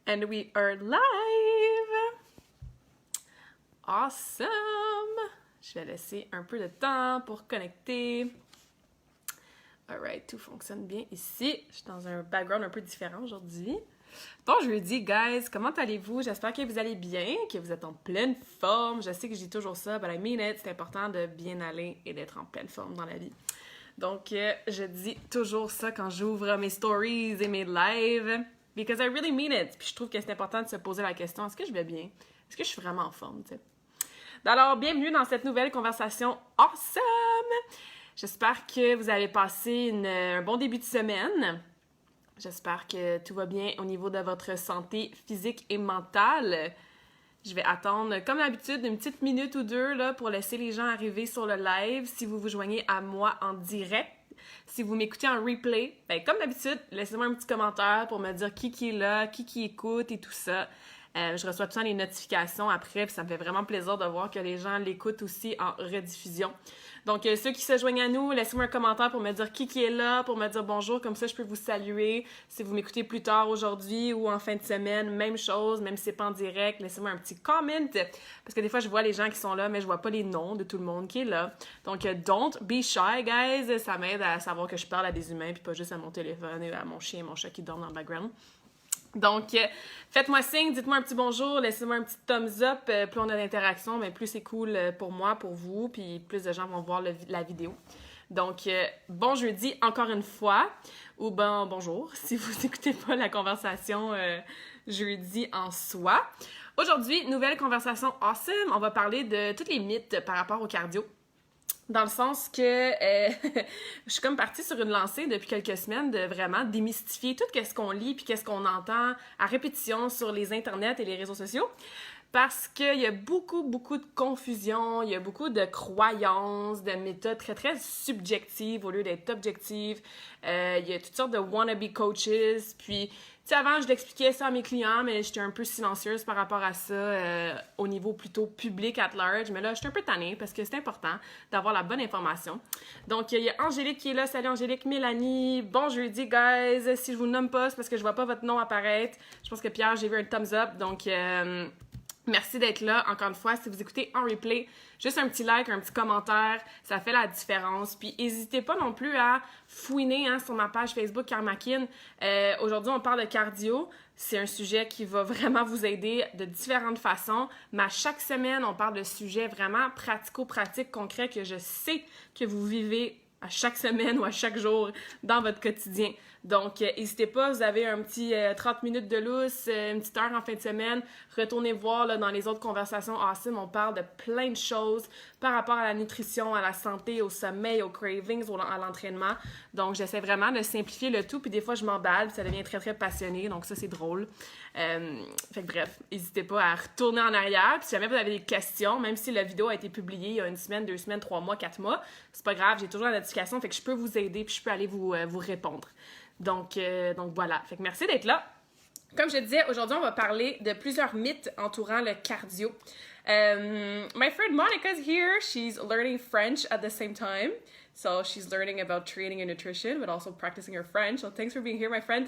And we are live! Awesome! Je vais laisser un peu de temps pour connecter. Alright, tout fonctionne bien ici. Je suis dans un background un peu différent aujourd'hui. Bon jeudi, guys! Comment allez-vous? J'espère que vous allez bien, que vous êtes en pleine forme. Je sais que je dis toujours ça, but I mean it. C'est important de bien aller et d'être en pleine forme dans la vie. Donc, je dis toujours ça quand j'ouvre mes stories et mes lives. Because I really mean it. Puis je trouve que c'est important de se poser la question, est-ce que je vais bien? Est-ce que je suis vraiment en forme, tu sais? Alors, bienvenue dans cette nouvelle conversation awesome! J'espère que vous avez passé un bon début de semaine. J'espère que tout va bien au niveau de votre santé physique et mentale. Je vais attendre, comme d'habitude, une petite minute ou deux là, pour laisser les gens arriver sur le live. Si vous vous joignez à moi en direct, si vous m'écoutez en replay, ben, comme d'habitude, laissez-moi un petit commentaire pour me dire qui est là, qui écoute et tout ça. Je reçois tout le temps les notifications après, puis ça me fait vraiment plaisir de voir que les gens l'écoutent aussi en rediffusion. Donc, ceux qui se joignent à nous, laissez-moi un commentaire pour me dire qui est là, pour me dire bonjour, comme ça je peux vous saluer. Si vous m'écoutez plus tard aujourd'hui ou en fin de semaine, même chose, même si c'est pas en direct, laissez-moi un petit comment, parce que des fois je vois les gens qui sont là, mais je vois pas les noms de tout le monde qui est là. Donc, don't be shy, guys, ça m'aide à savoir que je parle à des humains, puis pas juste à mon téléphone et à mon chien et mon chat qui dorment dans le background. Donc, faites-moi signe, dites-moi un petit bonjour, laissez-moi un petit thumbs up. Plus on a d'interaction, mais plus c'est cool pour moi, pour vous, puis plus de gens vont voir la vidéo. Donc, bon jeudi encore une fois, ou bonjour si vous n'écoutez pas la conversation jeudi en soi. Aujourd'hui, nouvelle conversation awesome. On va parler de tous les mythes par rapport au cardio. Dans le sens que je suis comme partie sur une lancée depuis quelques semaines de vraiment démystifier tout ce qu'on lit puis qu'est-ce qu'on entend à répétition sur les internets et les réseaux sociaux. Parce qu'il y a beaucoup de confusion, il y a beaucoup de croyances, de méthodes très, très subjectives au lieu d'être objectives. Il y a toutes sortes de wannabe coaches. Puis, tu sais, avant, je l'expliquais ça à mes clients, mais j'étais un peu silencieuse par rapport à ça au niveau plutôt public at large. Mais là, j'étais un peu tannée parce que c'est important d'avoir la bonne information. Donc, il y a Angélique qui est là. Salut Angélique, Mélanie. Bon jeudi, guys. Si je vous nomme pas, c'est parce que je vois pas votre nom apparaître. Je pense que Pierre, j'ai vu un thumbs up. Donc, merci d'être là. Encore une fois, si vous écoutez en replay, juste un petit like, un petit commentaire, ça fait la différence. Puis n'hésitez pas non plus à fouiner sur ma page Facebook Karmakin. Aujourd'hui, on parle de cardio. C'est un sujet qui va vraiment vous aider de différentes façons. Mais à chaque semaine, on parle de sujets vraiment pratico-pratiques, concrets que je sais que vous vivez à chaque semaine ou à chaque jour dans votre quotidien. Donc, n'hésitez pas, vous avez un petit 30 minutes de lousse, une petite heure en fin de semaine, retournez voir là, dans les autres conversations awesome, on parle de plein de choses par rapport à la nutrition, à la santé, au sommeil, aux cravings, à l'entraînement. Donc, j'essaie vraiment de simplifier le tout, puis des fois, je m'emballe, puis ça devient très, très passionné, donc ça, c'est drôle. Fait que bref, n'hésitez pas à retourner en arrière, puis si jamais vous avez des questions, même si la vidéo a été publiée il y a une semaine, 2 semaines, 3 mois, 4 mois, c'est pas grave, j'ai toujours la notification, fait que je peux vous aider, puis je peux aller vous répondre. Donc voilà. Fait que merci d'être là. Comme je disais, aujourd'hui, on va parler de plusieurs mythes entourant le cardio. My friend Monica's here. She's learning French at the same time. So she's learning about training and nutrition, but also practicing her French. So thanks for being here, my friend.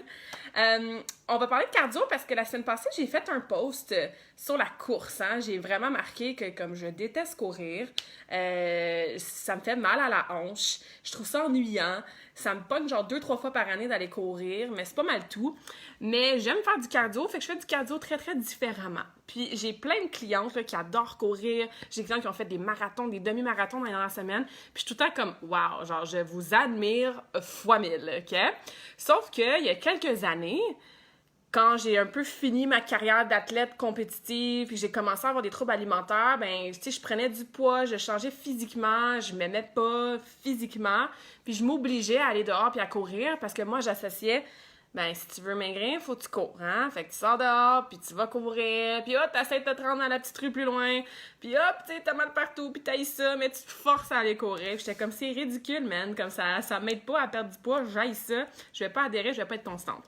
On va parler de cardio parce que la semaine passée, j'ai fait un post sur la course. J'ai vraiment marqué que comme je déteste courir, ça me fait mal à la hanche. Je trouve ça ennuyant. Ça me pogne genre 2-3 fois par année d'aller courir, mais c'est pas mal tout. Mais j'aime faire du cardio, fait que je fais du cardio très, très différemment. Puis j'ai plein de clientes là, qui adorent courir. J'ai des clients qui ont fait des marathons, des demi-marathons dans les dernières semaines. Puis je suis tout le temps comme, wow, genre je vous admire fois 1000, OK? Sauf qu'il y a quelques années, quand j'ai un peu fini ma carrière d'athlète compétitive puis j'ai commencé à avoir des troubles alimentaires, ben tu sais, je prenais du poids, je changeais physiquement, je m'aimais pas physiquement, puis je m'obligeais à aller dehors puis à courir parce que moi j'associais si tu veux maigrir, faut que tu cours, hein? Fait que tu sors dehors, puis tu vas courir, puis hop, t'essaies de te rendre dans la petite rue plus loin, puis hop, tu sais, t'as mal partout, puis t'haïs ça, mais tu te forces à aller courir. Puis j'étais comme, c'est ridicule, man, comme ça m'aide pas à perdre du poids, j'haïs ça, je vais pas adhérer, je vais pas être constante.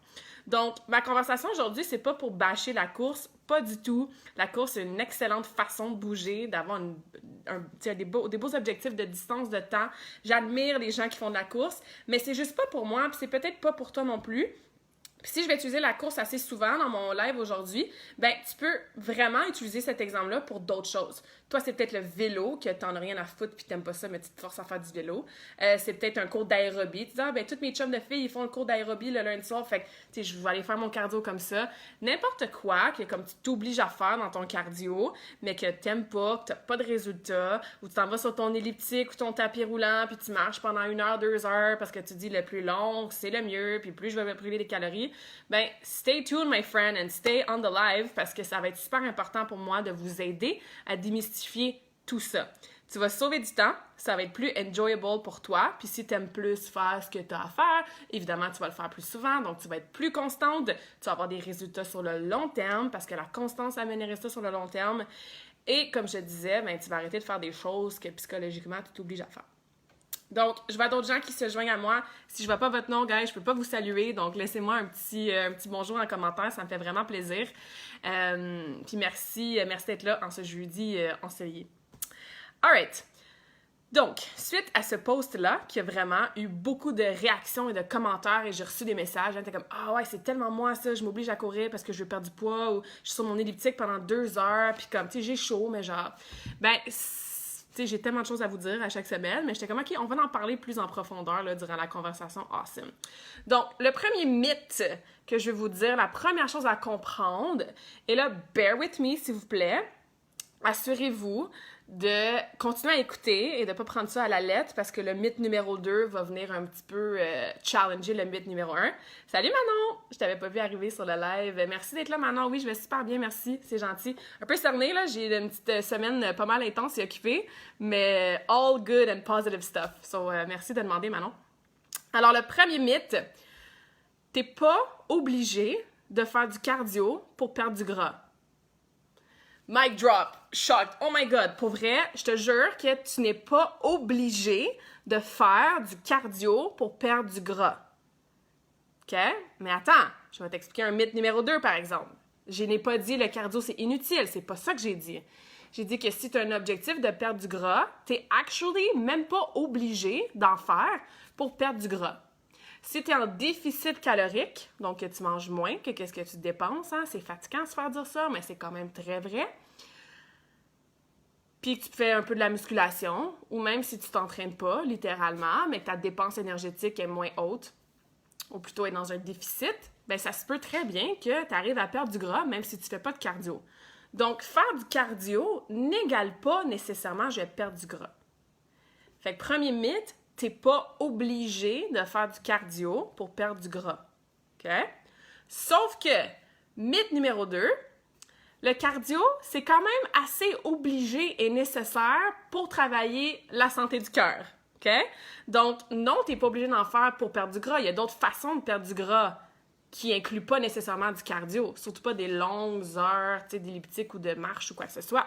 Donc, ma conversation aujourd'hui, c'est pas pour bâcher la course, pas du tout. La course, c'est une excellente façon de bouger, d'avoir des beaux objectifs de distance, de temps. J'admire les gens qui font de la course, mais c'est juste pas pour moi, puis c'est peut-être pas pour toi non plus. Puis si je vais utiliser la course assez souvent dans mon live aujourd'hui, ben tu peux vraiment utiliser cet exemple-là pour d'autres choses. Toi, c'est peut-être le vélo, que t'en as rien à foutre puis t'aimes pas ça, mais tu te forces à faire du vélo. C'est peut-être un cours d'aérobie. Tu dis, ah ben toutes mes chums de filles, ils font le cours d'aérobie le lundi soir, fait que tu sais, je vais aller faire mon cardio comme ça. N'importe quoi que comme tu t'obliges à faire dans ton cardio, mais que t'aimes pas, que t'as pas de résultat, ou tu t'en vas sur ton elliptique ou ton tapis roulant, puis tu marches pendant 1 heure, 2 heures, parce que tu dis le plus long, c'est le mieux, puis plus je vais brûler des calories, ben stay tuned, my friend, and stay on the live, parce que ça va être super important pour moi de vous aider à démystifier tout ça. Tu vas sauver du temps, ça va être plus enjoyable pour toi, puis si tu aimes plus faire ce que tu as à faire, évidemment, tu vas le faire plus souvent, donc tu vas être plus constante, tu vas avoir des résultats sur le long terme, parce que la constance amène les résultats sur le long terme, et comme je te disais, ben, tu vas arrêter de faire des choses que psychologiquement, tu t'obliges à faire. Donc, je vois d'autres gens qui se joignent à moi. Si je vois pas votre nom, guys, je peux pas vous saluer. Donc, laissez-moi un petit bonjour en commentaire. Ça me fait vraiment plaisir. Puis merci d'être là en ce jeudi ensoleillé. Alright. Donc, suite à ce post-là, qui a vraiment eu beaucoup de réactions et de commentaires, et j'ai reçu des messages, t'es comme « Ah ouais, c'est tellement moi ça, je m'oblige à courir parce que je veux perdre du poids » ou « Je suis sur mon elliptique pendant 2 heures, puis comme, tu sais, j'ai chaud, mais genre... » Ben, t'sais, j'ai tellement de choses à vous dire à chaque semaine, mais j'étais comme, OK, on va en parler plus en profondeur là, durant la conversation awesome. Donc, le premier mythe que je vais vous dire, la première chose à comprendre, et là, bear with me, s'il vous plaît, assurez-vous de continuer à écouter et de ne pas prendre ça à la lettre parce que le mythe numéro 2 va venir un petit peu challenger le mythe numéro 1. Salut Manon! Je t'avais pas vu arriver sur le live. Merci d'être là Manon. Oui, je vais super bien, merci. C'est gentil. Un peu cernée, là. J'ai une petite semaine pas mal intense et occupée, mais all good and positive stuff. So, merci de demander Manon. Alors, le premier mythe, t'es pas obligé de faire du cardio pour perdre du gras. Mic drop, shocked, oh my god, pour vrai, je te jure que tu n'es pas obligé de faire du cardio pour perdre du gras. OK? Mais attends, je vais t'expliquer un mythe numéro 2 par exemple. Je n'ai pas dit le cardio c'est inutile, c'est pas ça que j'ai dit. J'ai dit que si tu as un objectif de perdre du gras, t'es actually même pas obligé d'en faire pour perdre du gras. Si tu es en déficit calorique, donc que tu manges moins que ce que tu dépenses, hein, c'est fatigant de se faire dire ça, mais c'est quand même très vrai. Puis que tu fais un peu de la musculation, ou même si tu t'entraînes pas, littéralement, mais que ta dépense énergétique est moins haute, ou plutôt est dans un déficit, bien ça se peut très bien que tu arrives à perdre du gras, même si tu fais pas de cardio. Donc, faire du cardio n'égale pas nécessairement je vais perdre du gras. Fait que premier mythe, t'es pas obligé de faire du cardio pour perdre du gras. OK? Sauf que, mythe numéro 2, le cardio, c'est quand même assez obligé et nécessaire pour travailler la santé du cœur. OK? Donc, non, t'es pas obligé d'en faire pour perdre du gras. Il y a d'autres façons de perdre du gras qui incluent pas nécessairement du cardio, surtout pas des longues heures, tu sais, d'elliptique ou de marche ou quoi que ce soit.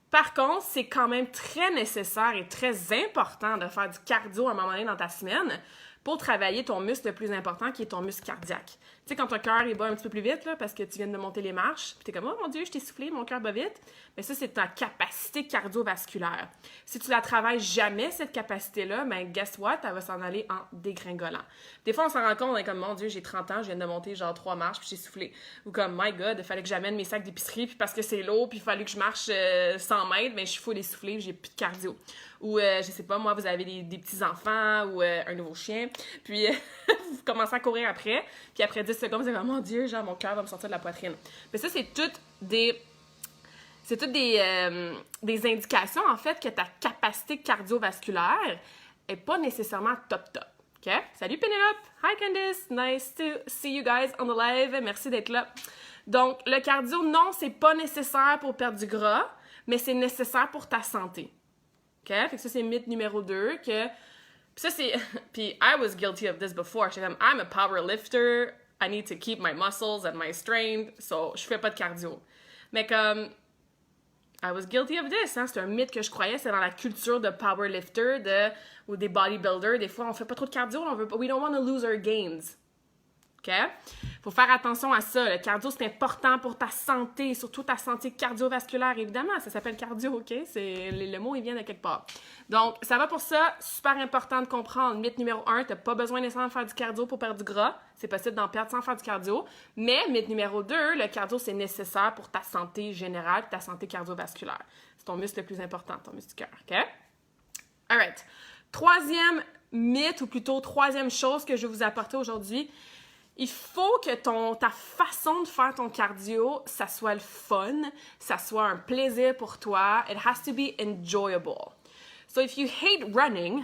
Par contre, c'est quand même très nécessaire et très important de faire du cardio à un moment donné dans ta semaine pour travailler ton muscle le plus important qui est ton muscle cardiaque. Tu sais, quand ton cœur bat un petit peu plus vite là, parce que tu viens de monter les marches, puis t'es comme « Oh mon Dieu, je t'ai soufflé, mon cœur bat vite », mais ça, c'est ta capacité cardiovasculaire. Si tu la travailles jamais, cette capacité-là, ben guess what? Elle va s'en aller en dégringolant. Des fois, on s'en rend compte, on est comme « Mon Dieu, j'ai 30 ans, je viens de monter genre 3 marches, puis j'ai soufflé. » Ou comme « My God, il fallait que j'amène mes sacs d'épicerie, puis parce que c'est lourd, puis il fallait que je marche 100 mètres, ben je suis full essoufflée, puis j'ai plus de cardio. » Ou, je sais pas, moi, vous avez des petits-enfants ou un nouveau chien, puis vous commencez à courir après, puis après 10 secondes, vous êtes comme, mon Dieu, genre, mon cœur va me sortir de la poitrine. Mais ça, c'est toutes des indications, en fait, que ta capacité cardiovasculaire est pas nécessairement top. OK? Salut Pénélope! Hi Candice! Nice to see you guys on the live. Merci d'être là. Donc, le cardio, non, c'est pas nécessaire pour perdre du gras, mais c'est nécessaire pour ta santé. OK? Fait que ça, c'est mythe numéro 2, que... Puis ça, c'est... Puis I was guilty of this before. J'étais comme, I'm a power lifter, I need to keep my muscles and my strength, so je fais pas de cardio. Mais comme... I was guilty of this, hein? C'est un mythe que je croyais, c'est dans la culture de powerlifter ou des bodybuilders. Des fois, on fait pas trop de cardio, we don't want to lose our gains. OK? Faut faire attention à ça. Le cardio, c'est important pour ta santé, surtout ta santé cardiovasculaire, évidemment. Ça s'appelle cardio, OK? Le mot, il vient de quelque part. Donc, ça va pour ça. Super important de comprendre. Mythe numéro 1, t'as pas besoin nécessairement de faire du cardio pour perdre du gras. C'est possible d'en perdre sans faire du cardio. Mais, mythe numéro 2, le cardio, c'est nécessaire pour ta santé générale, ta santé cardiovasculaire. C'est ton muscle le plus important, ton muscle du cœur, OK? All right. Troisième mythe, ou plutôt troisième chose que je vais vous apporter aujourd'hui, il faut que ta façon de faire ton cardio, ça soit le fun, ça soit un plaisir pour toi. It has to be enjoyable. So if you hate running,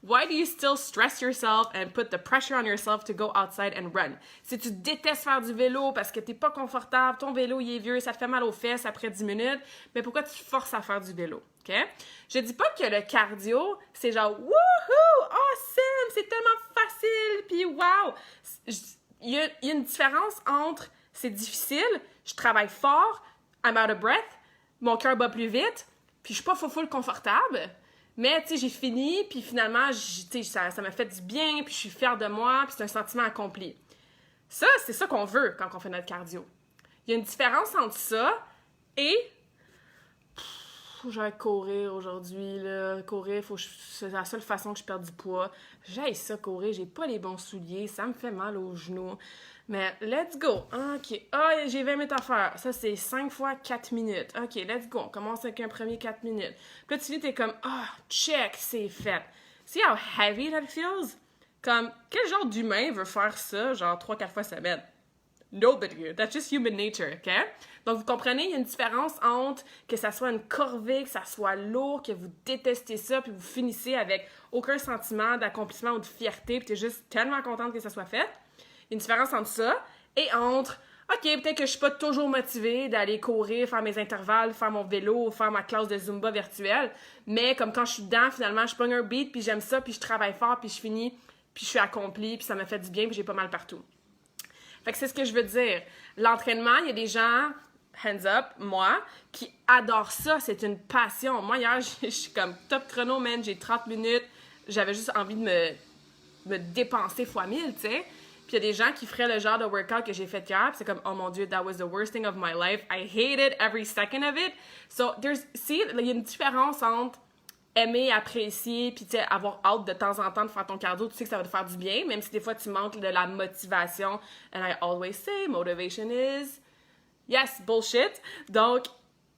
why do you still stress yourself and put the pressure on yourself to go outside and run? Si tu détestes faire du vélo parce que t'es pas confortable, ton vélo il est vieux, ça te fait mal aux fesses après 10 minutes, mais pourquoi tu te forces à faire du vélo? OK? Je dis pas que le cardio, c'est genre « Woohoo! Awesome! C'est tellement facile! » Puis « Wow! » Il y a une différence entre « C'est difficile, je travaille fort, I'm out of breath, mon cœur bat plus vite, puis je suis pas full confortable, mais tu sais, j'ai fini, puis finalement, ça m'a fait du bien, puis je suis fière de moi, puis c'est un sentiment accompli. » Ça, c'est ça qu'on veut quand on fait notre cardio. Il y a une différence entre ça et... J'aille courir aujourd'hui, là. Courir, c'est la seule façon que je perde du poids. J'aille ça courir, j'ai pas les bons souliers, ça me fait mal aux genoux. Mais let's go! OK. Ah, j'ai 20 minutes à faire. Ça, c'est 5 fois 4 minutes. OK, let's go. On commence avec un premier 4 minutes. Puis là, tu dis, t'es comme, check, c'est fait. See how heavy that feels? Comme, quel genre d'humain veut faire ça, genre 3-4 fois semaine? Nobody. That's just human nature, OK? Donc, vous comprenez, il y a une différence entre que ça soit une corvée, que ça soit lourd, que vous détestez ça, puis vous finissez avec aucun sentiment d'accomplissement ou de fierté, puis t'es juste tellement contente que ça soit fait. Il y a une différence entre ça et entre, OK, peut-être que je suis pas toujours motivée d'aller courir, faire mes intervalles, faire mon vélo, faire ma classe de Zumba virtuelle, mais comme quand je suis dedans, finalement, je pogne un beat, puis j'aime ça, puis je travaille fort, puis je finis, puis je suis accomplie, puis ça me fait du bien, puis j'ai pas mal partout. Fait que c'est ce que je veux dire. L'entraînement, il y a des gens, hands up, moi, qui adorent ça. C'est une passion. Moi, hier, je suis comme top chrono, man. J'ai 30 minutes. J'avais juste envie de me dépenser fois 1000, tu sais. Puis il y a des gens qui feraient le genre de workout que j'ai fait hier. Puis c'est comme, oh mon Dieu, that was the worst thing of my life. I hated every second of it. So, il y a une différence entre aimer, apprécier, puis tu sais, avoir hâte de temps en temps de faire ton cardio, tu sais que ça va te faire du bien, même si des fois tu manques de la motivation. And I always say, motivation is, yes, bullshit. Donc,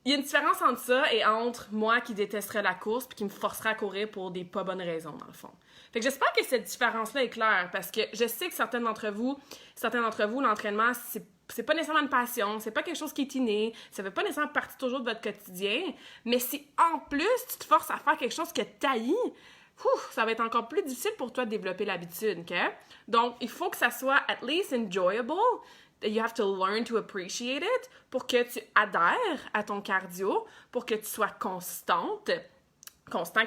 il y a une différence entre ça et entre moi qui détesterais la course puis qui me forcerait à courir pour des pas bonnes raisons, dans le fond. Fait que j'espère que cette différence-là est claire, parce que je sais que certains d'entre vous, l'entraînement, c'est pas nécessairement une passion, c'est pas quelque chose qui est inné, ça fait pas nécessairement partie toujours de votre quotidien, mais si en plus tu te forces à faire quelque chose que t'haïs, ça va être encore plus difficile pour toi de développer l'habitude, OK? Donc, il faut que ça soit at least enjoyable. You have to learn to appreciate it pour que tu adhères à ton cardio, pour que tu sois constant, que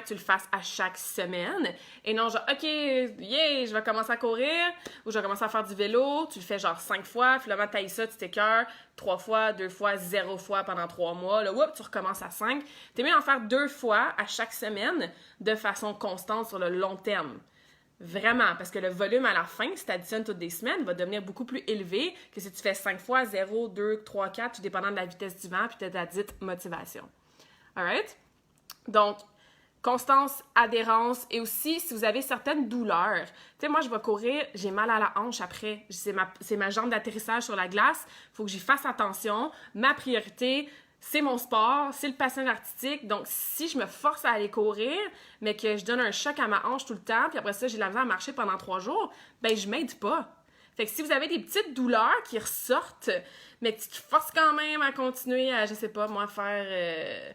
tu le fasses à chaque semaine, et non genre, OK, yeah, je vais commencer à courir, ou je vais commencer à faire du vélo, tu le fais genre 5 fois, finalement t'ailles ça, tu t'écœures, 3 fois, 2 fois, 0 fois pendant 3 mois, là, tu recommences à 5. T'es mieux d'en faire 2 fois à chaque semaine de façon constante sur le long terme. Vraiment, parce que le volume à la fin, si tu additionnes toutes des semaines, va devenir beaucoup plus élevé que si tu fais 5 fois, 0, 2, 3, 4, tout dépendant de la vitesse du vent puis de ta dite motivation. Alright? Donc, constance, adhérence, et aussi si vous avez certaines douleurs. Tu sais, moi, je vais courir, j'ai mal à la hanche après. C'est ma jambe d'atterrissage sur la glace. Il faut que j'y fasse attention. Ma priorité, c'est mon sport, c'est le patinage artistique. Donc, si je me force à aller courir, mais que je donne un choc à ma hanche tout le temps, puis après ça, j'ai la misère à marcher pendant 3 jours, ben je m'aide pas. Fait que si vous avez des petites douleurs qui ressortent, mais que tu te forces quand même à continuer à, je sais pas, moi, faire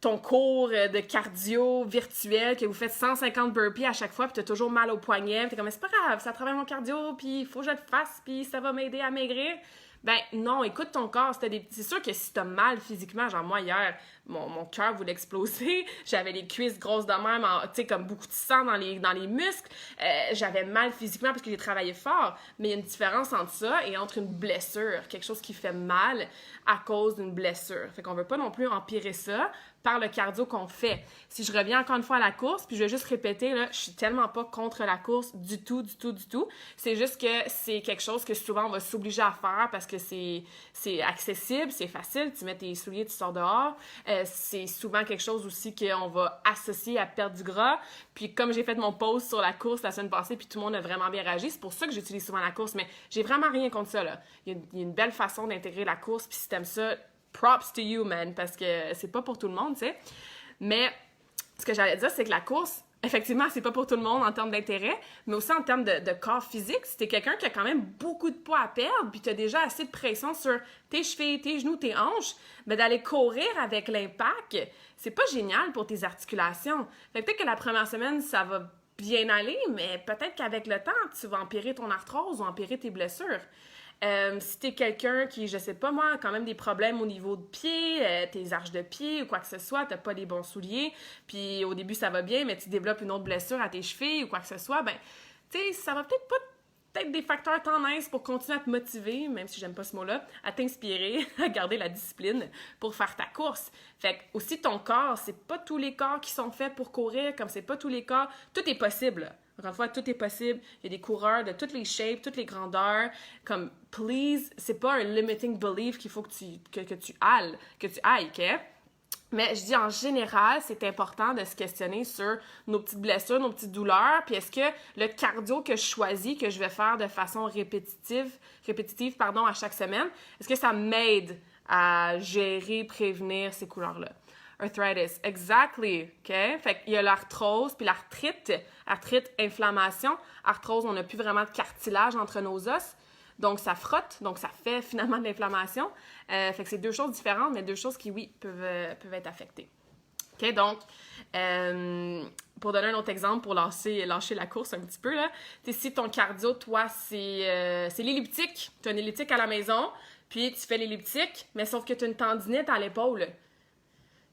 ton cours de cardio virtuel, que vous faites 150 burpees à chaque fois, puis t'as toujours mal au poignet, puis t'es comme, c'est pas grave, ça travaille mon cardio, puis il faut que je le fasse, puis ça va m'aider à maigrir. Ben non, écoute ton corps. C'est sûr que si t'as mal physiquement, genre moi hier, mon cœur voulait exploser, j'avais les cuisses grosses de même, tu sais, comme beaucoup de sang dans les muscles, j'avais mal physiquement parce que j'ai travaillé fort, mais il y a une différence entre ça et entre une blessure, quelque chose qui fait mal à cause d'une blessure. Fait qu'on veut pas non plus empirer ça par le cardio qu'on fait. Si je reviens encore une fois à la course, puis je vais juste répéter, là, je suis tellement pas contre la course du tout. C'est juste que c'est quelque chose que souvent on va s'obliger à faire parce que c'est accessible, c'est facile, tu mets tes souliers, tu sors dehors. C'est souvent quelque chose aussi qu'on va associer à perdre du gras. Puis comme j'ai fait mon post sur la course la semaine passée, puis tout le monde a vraiment bien réagi, c'est pour ça que j'utilise souvent la course, mais j'ai vraiment rien contre ça, là. Il y a une belle façon d'intégrer la course, puis si t'aimes ça, props to you, man, parce que c'est pas pour tout le monde, tu sais. Mais ce que j'allais dire, c'est que la course, effectivement, c'est pas pour tout le monde en termes d'intérêt, mais aussi en termes de corps physique. Si t'es quelqu'un qui a quand même beaucoup de poids à perdre, puis t'as déjà assez de pression sur tes chevilles, tes genoux, tes hanches, mais d'aller courir avec l'impact, c'est pas génial pour tes articulations. Fait que peut-être que la première semaine, ça va bien aller, mais peut-être qu'avec le temps, tu vas empirer ton arthrose ou empirer tes blessures. Si t'es quelqu'un qui, je sais pas moi, a quand même des problèmes au niveau de pied, tes arches de pied ou quoi que ce soit, t'as pas les bons souliers, puis au début ça va bien, mais tu développes une autre blessure à tes chevilles ou quoi que ce soit, ben, tu sais, ça va peut-être pas être des facteurs tendance pour continuer à te motiver, même si j'aime pas ce mot-là, à t'inspirer, à garder la discipline pour faire ta course. Fait que aussi ton corps, c'est pas tous les corps qui sont faits pour courir, comme c'est pas tous les corps, tout est possible, là. Encore une fois, tout est possible. Il y a des coureurs de toutes les shapes, toutes les grandeurs. Comme, please, c'est pas un limiting belief qu'il faut que tu ailles, OK? Mais je dis en général, c'est important de se questionner sur nos petites blessures, nos petites douleurs, puis est-ce que le cardio que je choisis, que je vais faire de façon répétitive, à chaque semaine, est-ce que ça m'aide à gérer, prévenir ces couleurs-là? Arthritis, exactly, OK? Fait qu'il y a l'arthrose, puis l'arthrite, inflammation. Arthrose, on n'a plus vraiment de cartilage entre nos os, donc ça frotte, donc ça fait finalement de l'inflammation. Fait que c'est deux choses différentes, mais deux choses qui, oui, peuvent être affectées. OK, donc, pour donner un autre exemple, pour lâcher la course un petit peu, là, si ton cardio, toi, c'est l'elliptique, tu as une elliptique à la maison, puis tu fais l'elliptique, mais sauf que tu as une tendinite à l'épaule.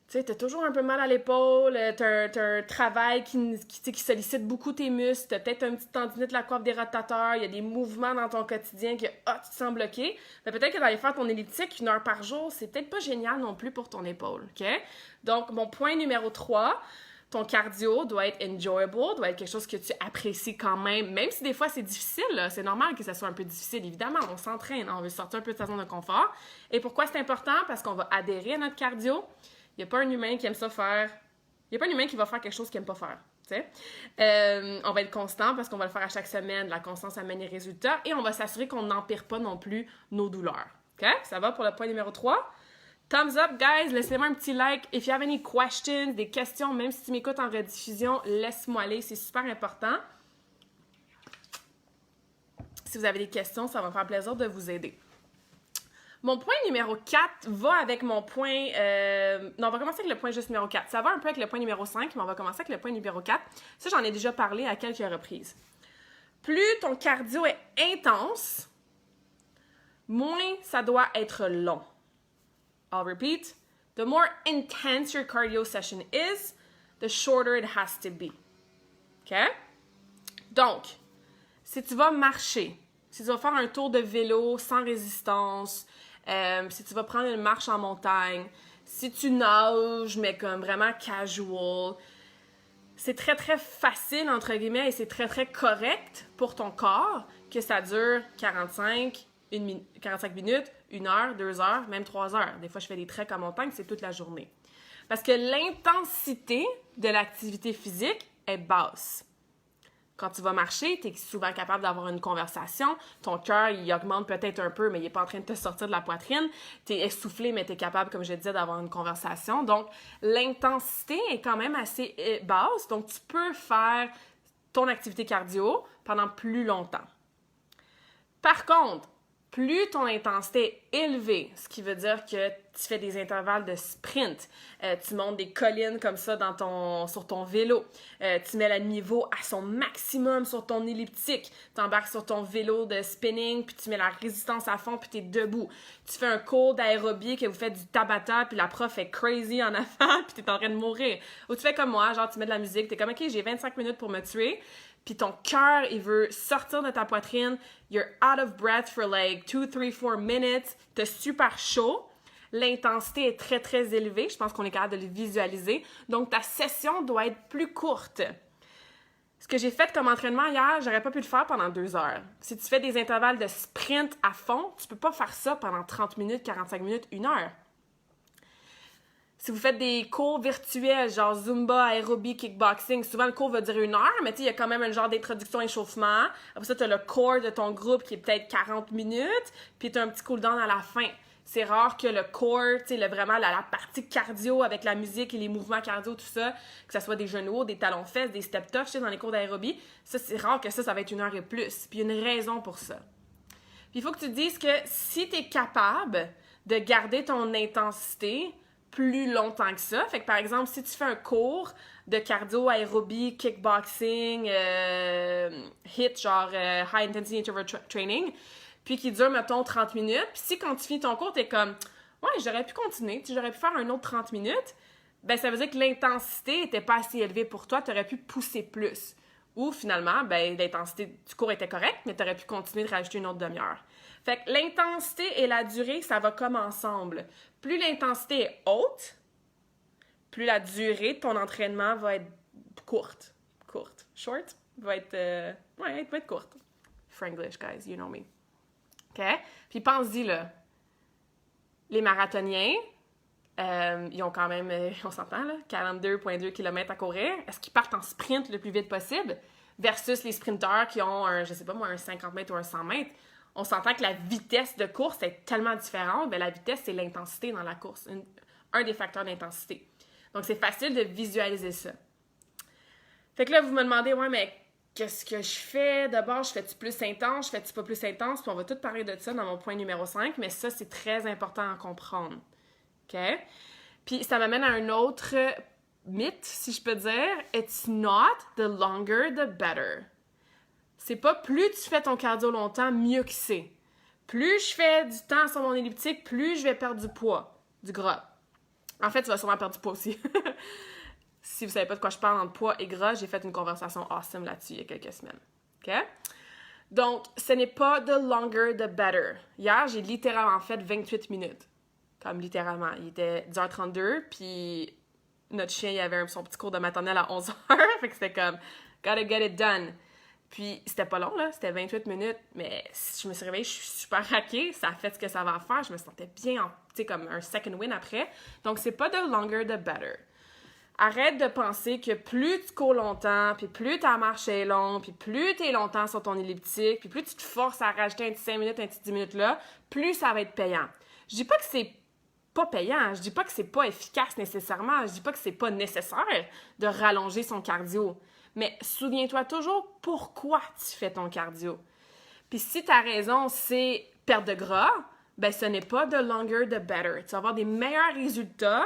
Tu sais, t'as toujours un peu mal à l'épaule, t'as un travail qui sollicite beaucoup tes muscles, t'as peut-être une petite tendinite de la coiffe des rotateurs, il y a des mouvements dans ton quotidien que, tu te sens bloqué. Mais peut-être que d'aller faire ton elliptique 1 heure par jour, c'est peut-être pas génial non plus pour ton épaule, OK? Donc, mon point numéro 3, ton cardio doit être enjoyable, doit être quelque chose que tu apprécies quand même si des fois c'est difficile, là, c'est normal que ça soit un peu difficile, évidemment, on s'entraîne, on veut sortir un peu de sa zone de confort. Et pourquoi c'est important? Parce qu'on va adhérer à notre cardio. Il n'y a pas un humain qui aime ça faire. Il n'y a pas un humain qui va faire quelque chose qu'il n'aime pas faire. On va être constant parce qu'on va le faire à chaque semaine. La constance amène les résultats et on va s'assurer qu'on n'empire pas non plus nos douleurs. OK? Ça va pour le point numéro 3? Thumbs up, guys! Laissez-moi un petit like. If you have any questions, des questions, même si tu m'écoutes en rediffusion, laisse-moi aller. C'est super important. Si vous avez des questions, ça va me faire plaisir de vous aider. Mon point numéro 4 va avec mon point... Non, on va commencer avec le point juste numéro 4. Ça va un peu avec le point numéro 5, mais on va commencer avec le point numéro 4. Ça, j'en ai déjà parlé à quelques reprises. Plus ton cardio est intense, moins ça doit être long. I'll repeat. The more intense your cardio session is, the shorter it has to be. OK? Donc, si tu vas marcher, si tu vas faire un tour de vélo sans résistance, si tu vas prendre une marche en montagne, si tu nages, mais comme vraiment casual, c'est très, très facile, entre guillemets, et c'est très, très correct pour ton corps que ça dure 45 minutes, 1 heure, 2 heures, même 3 heures. Des fois, je fais des treks en montagne, c'est toute la journée. Parce que l'intensité de l'activité physique est basse. Quand tu vas marcher, tu es souvent capable d'avoir une conversation. Ton cœur, il augmente peut-être un peu, mais il n'est pas en train de te sortir de la poitrine. Tu es essoufflé, mais tu es capable, comme je disais, d'avoir une conversation. Donc, l'intensité est quand même assez basse. Donc, tu peux faire ton activité cardio pendant plus longtemps. Par contre, plus ton intensité est élevée, ce qui veut dire que tu fais des intervalles de sprint, tu montes des collines comme ça sur ton vélo, tu mets le niveau à son maximum sur ton elliptique, tu embarques sur ton vélo de spinning, puis tu mets la résistance à fond, puis tu es debout. Tu fais un cours d'aérobie que vous faites du Tabata, puis la prof est crazy en avant, puis tu es en train de mourir. Ou tu fais comme moi, genre tu mets de la musique, tu es comme « OK, j'ai 25 minutes pour me tuer », puis ton cœur, il veut sortir de ta poitrine, you're out of breath for like 2, 3, 4 minutes, t'es super chaud. l'intensité est très, très élevée. Je pense qu'on est capable de le visualiser. Donc, ta session doit être plus courte. Ce que j'ai fait comme entraînement hier, j'aurais pas pu le faire pendant 2 heures. Si tu fais des intervalles de sprint à fond, tu peux pas faire ça pendant 30 minutes, 45 minutes, 1 heure. Si vous faites des cours virtuels, genre Zumba, aérobie, kickboxing, souvent le cours va durer 1 heure, mais tu sais, il y a quand même un genre d'introduction, échauffement. Après ça, tu as le core de ton groupe qui est peut-être 40 minutes, puis tu as un petit cool-down à la fin. C'est rare que le core, tu sais, vraiment la partie cardio avec la musique et les mouvements cardio, tout ça, que ce soit des genoux, des talons-fesses, des step-touch, tu sais, dans les cours d'aérobie, ça, c'est rare que ça va être 1 heure et plus. Puis il y a une raison pour ça. Puis il faut que tu te dises que si tu es capable de garder ton intensité plus longtemps que ça. Fait que par exemple, si tu fais un cours de cardio, aérobie, kickboxing, HIIT, genre High Intensity Interval Training, puis qui dure, mettons, 30 minutes, puis si quand tu finis ton cours, t'es comme « Ouais, j'aurais pu continuer, j'aurais pu faire un autre 30 minutes », ben ça veut dire que l'intensité était pas assez élevée pour toi, t'aurais pu pousser plus. Ou finalement, ben l'intensité du cours était correcte, mais t'aurais pu continuer de rajouter une autre demi-heure. Fait que l'intensité et la durée, ça va comme ensemble. Plus l'intensité est haute, plus la durée de ton entraînement va être courte. Courte. Short va être, va être courte. Franglish, guys, you know me. OK? Puis pense-y, là. Les marathoniens, ils ont quand même, on s'entend, là, 42,2 km à courir. Est-ce qu'ils partent en sprint le plus vite possible? Versus les sprinteurs qui ont un 50 mètres ou un 100 mètres. On s'entend que la vitesse de course est tellement différente. Bien, la vitesse, c'est l'intensité dans la course. Un des facteurs d'intensité. Donc, c'est facile de visualiser ça. Fait que là, vous me demandez, ouais, mais qu'est-ce que je fais? D'abord, je fais-tu plus intense? Je fais-tu pas plus intense? Puis on va tout parler de ça dans mon point numéro 5, mais ça, c'est très important à comprendre. OK? Puis ça m'amène à un autre mythe, si je peux dire. It's not the longer the better. C'est pas plus tu fais ton cardio longtemps, mieux que c'est. Plus je fais du temps sur mon elliptique, plus je vais perdre du poids, du gras. En fait, tu vas sûrement perdre du poids aussi. Si vous savez pas de quoi je parle entre poids et gras, j'ai fait une conversation awesome là-dessus il y a quelques semaines. OK? Donc, ce n'est pas the longer the better. Hier, j'ai littéralement fait 28 minutes. Comme littéralement. Il était 10h32, puis notre chien, il avait son petit cours de maternelle à 11h. Fait que c'était comme, gotta get it done. Puis, c'était pas long, là. C'était 28 minutes. Mais si je me suis réveillée, je suis super raquée. Ça a fait ce que ça va faire. Je me sentais bien, tu sais, comme un second win après. Donc, c'est pas the longer, the better. Arrête de penser que plus tu cours longtemps, puis plus ta marche est longue, puis plus tu es longtemps sur ton elliptique, puis plus tu te forces à rajouter un petit 5 minutes, un petit 10 minutes là, plus ça va être payant. Je dis pas que c'est pas payant, je dis pas que c'est pas efficace nécessairement, je dis pas que c'est pas nécessaire de rallonger son cardio. Mais souviens-toi toujours pourquoi tu fais ton cardio. Puis si ta raison, c'est perte de gras, ben ce n'est pas the longer the better. Tu vas avoir des meilleurs résultats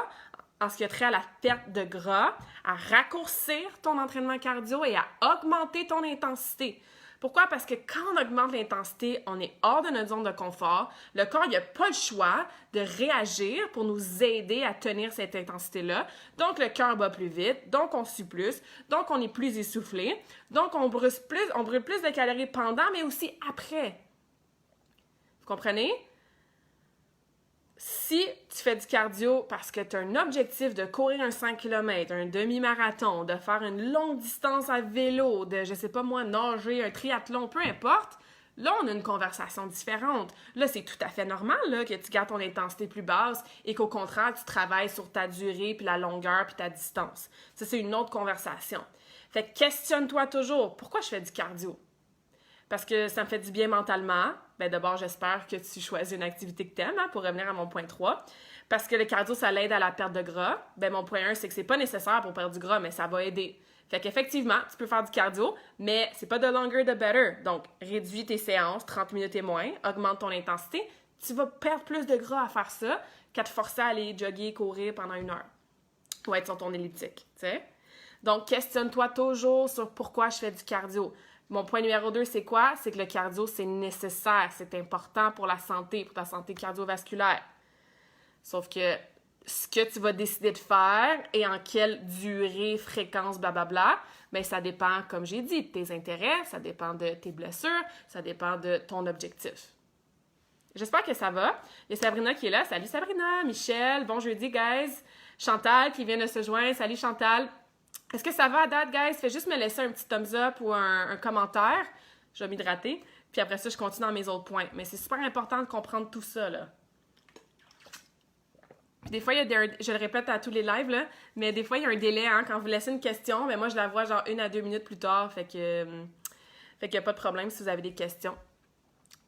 en ce qui a trait à la perte de gras, à raccourcir ton entraînement cardio et à augmenter ton intensité. Pourquoi? Parce que quand on augmente l'intensité, on est hors de notre zone de confort. Le corps, il n'a pas le choix de réagir pour nous aider à tenir cette intensité-là. Donc, le cœur bat plus vite, donc on sue plus, donc on est plus essoufflé, donc on brûle plus de calories pendant, mais aussi après. Vous comprenez? Si tu fais du cardio parce que tu as un objectif de courir un 5 km, un demi-marathon, de faire une longue distance à vélo, de, je sais pas moi, nager, un triathlon, peu importe, là, on a une conversation différente. Là, c'est tout à fait normal là, que tu gardes ton intensité plus basse et qu'au contraire, tu travailles sur ta durée, puis la longueur, puis ta distance. Ça, c'est une autre conversation. Fait que questionne-toi toujours, pourquoi je fais du cardio? Parce que ça me fait du bien mentalement. Ben d'abord, j'espère que tu choisis une activité que tu aimes, pour revenir à mon point 3. Parce que le cardio, ça l'aide à la perte de gras. Ben mon point 1, c'est que c'est pas nécessaire pour perdre du gras, mais ça va aider. Fait qu'effectivement, tu peux faire du cardio, mais c'est pas the longer the better. Donc, réduis tes séances, 30 minutes et moins, augmente ton intensité. Tu vas perdre plus de gras à faire ça qu'à te forcer à aller jogger, courir pendant 1 heure. Ou être sur ton elliptique, tu sais. Donc, questionne-toi toujours sur pourquoi je fais du cardio. Mon point numéro 2, c'est quoi? C'est que le cardio, c'est nécessaire, c'est important pour la santé, pour ta santé cardiovasculaire. Sauf que ce que tu vas décider de faire et en quelle durée, fréquence, blablabla, bien, ça dépend, comme j'ai dit, de tes intérêts, ça dépend de tes blessures, ça dépend de ton objectif. J'espère que ça va. Il y a Sabrina qui est là. Salut Sabrina, Michel, bon jeudi, guys. Chantal qui vient de se joindre. Salut Chantal. Est-ce que ça va à date, guys? Fais juste me laisser un petit thumbs up ou un commentaire. Je vais m'hydrater. Puis après ça, je continue dans mes autres points. Mais c'est super important de comprendre tout ça, là. Puis des fois, il y a je le répète à tous les lives, là, mais des fois, il y a un délai, hein, quand vous laissez une question, mais moi, je la vois genre 1 à 2 minutes plus tard, fait qu'il n'y a pas de problème si vous avez des questions.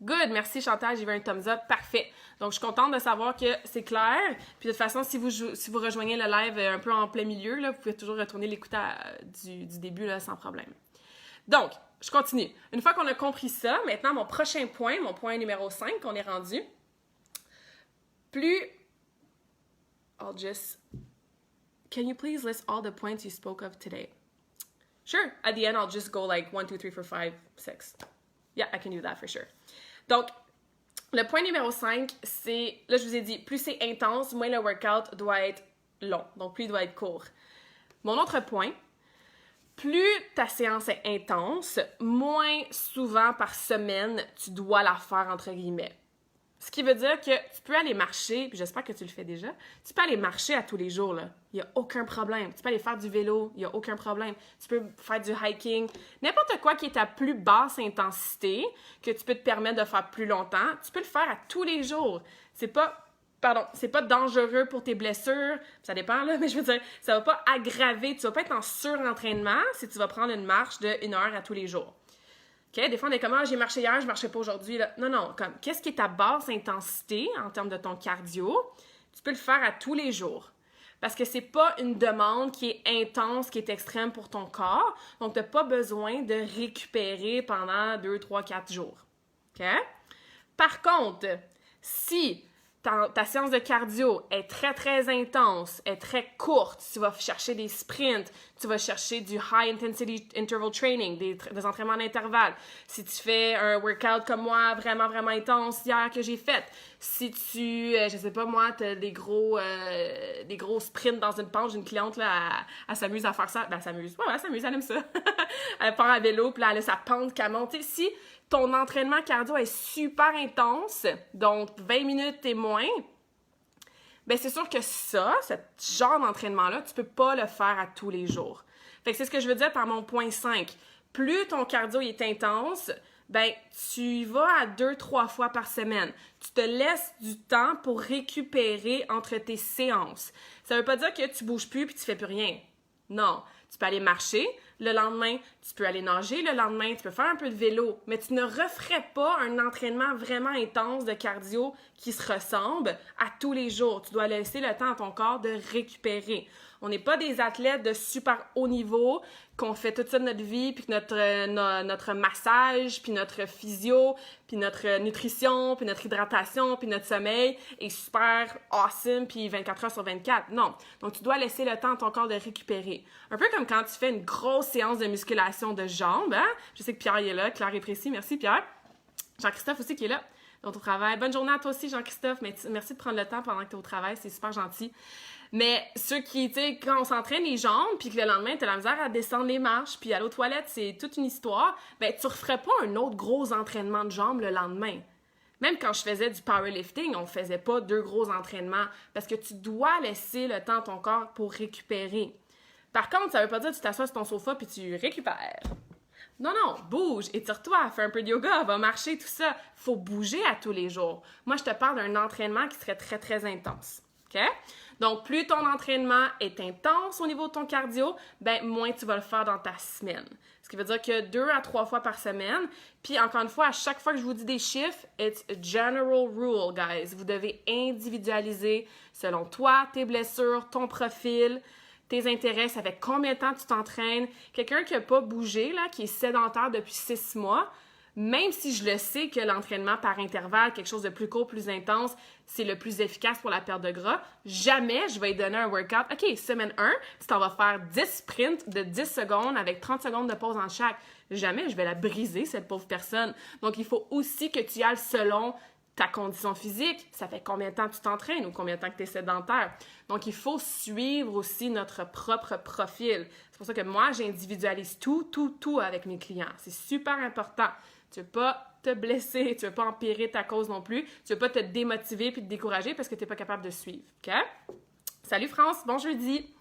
Good, merci Chantal, j'ai vu un thumbs up, parfait. Donc, je suis contente de savoir que c'est clair. Puis de toute façon, si vous rejoignez le live un peu en plein milieu, là, vous pouvez toujours retourner l'écouter du début, là, sans problème. Donc, je continue. Une fois qu'on a compris ça, maintenant, mon prochain point, mon point numéro 5, qu'on est rendu, I'll just... Can you please list all the points you spoke of today? Sure. At the end, I'll just go like 1, 2, 3, 4, 5, 6. Yeah, I can do that for sure. Donc, le point numéro 5, c'est... Là, je vous ai dit, plus c'est intense, moins le workout doit être long. Donc, plus il doit être court. Mon autre point, plus ta séance est intense, moins souvent par semaine, tu dois la faire, entre guillemets. Ce qui veut dire que tu peux aller marcher, puis j'espère que tu le fais déjà, tu peux aller marcher à tous les jours, là. Il n'y a aucun problème. Tu peux aller faire du vélo, il n'y a aucun problème. Tu peux faire du hiking. N'importe quoi qui est à plus basse intensité, que tu peux te permettre de faire plus longtemps, tu peux le faire à tous les jours. C'est pas dangereux pour tes blessures, ça dépend, là, mais je veux dire, ça va pas aggraver, tu vas pas être en surentraînement si tu vas prendre une marche de 1 heure à tous les jours. OK? Des fois, on est comme, j'ai marché hier, je marchais pas aujourd'hui. Là. Non, comme, qu'est-ce qui est ta basse intensité en termes de ton cardio? Tu peux le faire à tous les jours. Parce que c'est pas une demande qui est intense, qui est extrême pour ton corps. Donc, tu n'as pas besoin de récupérer pendant 2, 3, 4 jours. OK? Par contre, si ta séance de cardio est très, très intense, est très courte, tu vas chercher des sprints, tu vas chercher du high intensity interval training, des entraînements d'intervalle. Si tu fais un workout comme moi, vraiment, vraiment intense hier que j'ai fait, si tu, je sais pas moi, t'as des gros sprints dans une pente, j'ai une cliente là, elle s'amuse à faire ça, ben elle s'amuse, ouais, elle s'amuse, elle aime ça. Elle part à vélo, puis là, elle a sa pente qu'elle monte. Si ton entraînement cardio est super intense, donc 20 minutes et moins, bien c'est sûr que ce genre d'entraînement-là, tu peux pas le faire à tous les jours. Fait que c'est ce que je veux dire par mon point 5. Plus ton cardio est intense, ben tu y vas à 2-3 fois par semaine. Tu te laisses du temps pour récupérer entre tes séances. Ça veut pas dire que tu bouges plus puis tu fais plus rien. Non, tu peux aller marcher. Le lendemain, tu peux aller nager. Le lendemain, tu peux faire un peu de vélo. Mais tu ne referais pas un entraînement vraiment intense de cardio qui se ressemble à tous les jours. Tu dois laisser le temps à ton corps de récupérer. On n'est pas des athlètes de super haut niveau, qu'on fait toute ça de notre vie, puis que notre massage, puis notre physio, puis notre nutrition, puis notre hydratation, puis notre sommeil est super awesome, puis 24 heures sur 24. Non. Donc, tu dois laisser le temps à ton corps de récupérer. Un peu comme quand tu fais une grosse séance de musculation de jambes. Hein? Je sais que Pierre est là, clair et précis. Merci, Pierre. Jean-Christophe aussi qui est là, dans ton travail. Bonne journée à toi aussi, Jean-Christophe. Merci de prendre le temps pendant que tu es au travail. C'est super gentil. Mais ceux qui, tu sais, quand on s'entraîne les jambes, puis que le lendemain, tu as la misère à descendre les marches, puis aller aux toilettes, c'est toute une histoire, ben tu referais pas un autre gros entraînement de jambes le lendemain. Même quand je faisais du powerlifting, on faisait pas 2 gros entraînements, parce que tu dois laisser le temps à ton corps pour récupérer. Par contre, ça veut pas dire que tu t'assois sur ton sofa puis tu récupères. Non, bouge, étire-toi, fais un peu de yoga, va marcher, tout ça. Faut bouger à tous les jours. Moi, je te parle d'un entraînement qui serait très, très intense. OK? Donc, plus ton entraînement est intense au niveau de ton cardio, ben moins tu vas le faire dans ta semaine. Ce qui veut dire que 2 à 3 fois par semaine. Puis, encore une fois, à chaque fois que je vous dis des chiffres, it's a general rule, guys. Vous devez individualiser selon toi, tes blessures, ton profil, tes intérêts, ça fait combien de temps tu t'entraînes. Quelqu'un qui n'a pas bougé, là, qui est sédentaire depuis 6 mois, même si je le sais que l'entraînement par intervalle, quelque chose de plus court, plus intense, c'est le plus efficace pour la perte de gras, jamais je vais lui donner un workout. OK, semaine 1, tu t'en vas faire 10 sprints de 10 secondes avec 30 secondes de pause en chaque. Jamais je vais la briser, cette pauvre personne. Donc, il faut aussi que tu y ailles selon ta condition physique, ça fait combien de temps tu t'entraînes ou combien de temps que tu es sédentaire. Donc, il faut suivre aussi notre propre profil. C'est pour ça que moi, j'individualise tout avec mes clients. C'est super important. Tu ne veux pas te blesser, tu veux pas empirer ta cause non plus, tu veux pas te démotiver puis te décourager parce que t'es pas capable de suivre, OK? Salut France, bon jeudi!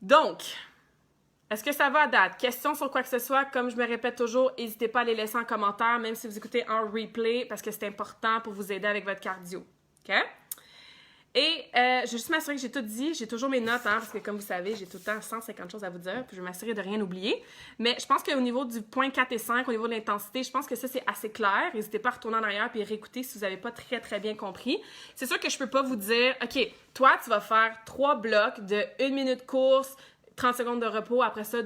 Donc, est-ce que ça va à date? Questions sur quoi que ce soit, comme je me répète toujours, n'hésitez pas à les laisser en commentaire, même si vous écoutez en replay, parce que c'est important pour vous aider avec votre cardio, OK? Et je vais juste m'assurer que j'ai tout dit. J'ai toujours mes notes, hein, parce que comme vous savez, j'ai tout le temps 150 choses à vous dire, puis je vais m'assurer de rien oublier. Mais je pense qu'au niveau du point 4 et 5, au niveau de l'intensité, je pense que ça, c'est assez clair. N'hésitez pas à retourner en arrière et réécouter si vous n'avez pas très, très bien compris. C'est sûr que je peux pas vous dire, OK, toi, tu vas faire 3 blocs de 1 minute de course, 30 secondes de repos. Après ça,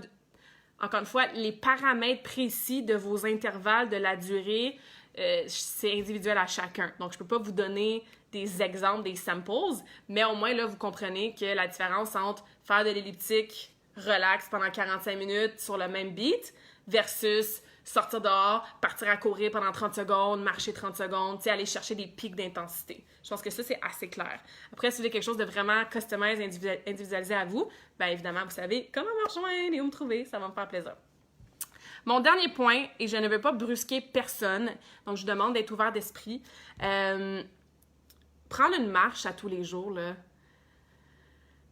encore une fois, les paramètres précis de vos intervalles, de la durée, c'est individuel à chacun. Donc, je peux pas vous donner des exemples, des samples, mais au moins, là, vous comprenez que la différence entre faire de l'elliptique relax pendant 45 minutes sur le même beat versus sortir dehors, partir à courir pendant 30 secondes, marcher 30 secondes, aller chercher des pics d'intensité. Je pense que ça, c'est assez clair. Après, si vous voulez quelque chose de vraiment customisé, individualisé à vous, bien évidemment, vous savez comment me rejoindre et où me trouver, ça va me faire plaisir. Mon dernier point, et je ne veux pas brusquer personne, donc je vous demande d'être ouvert d'esprit, prendre une marche à tous les jours, là,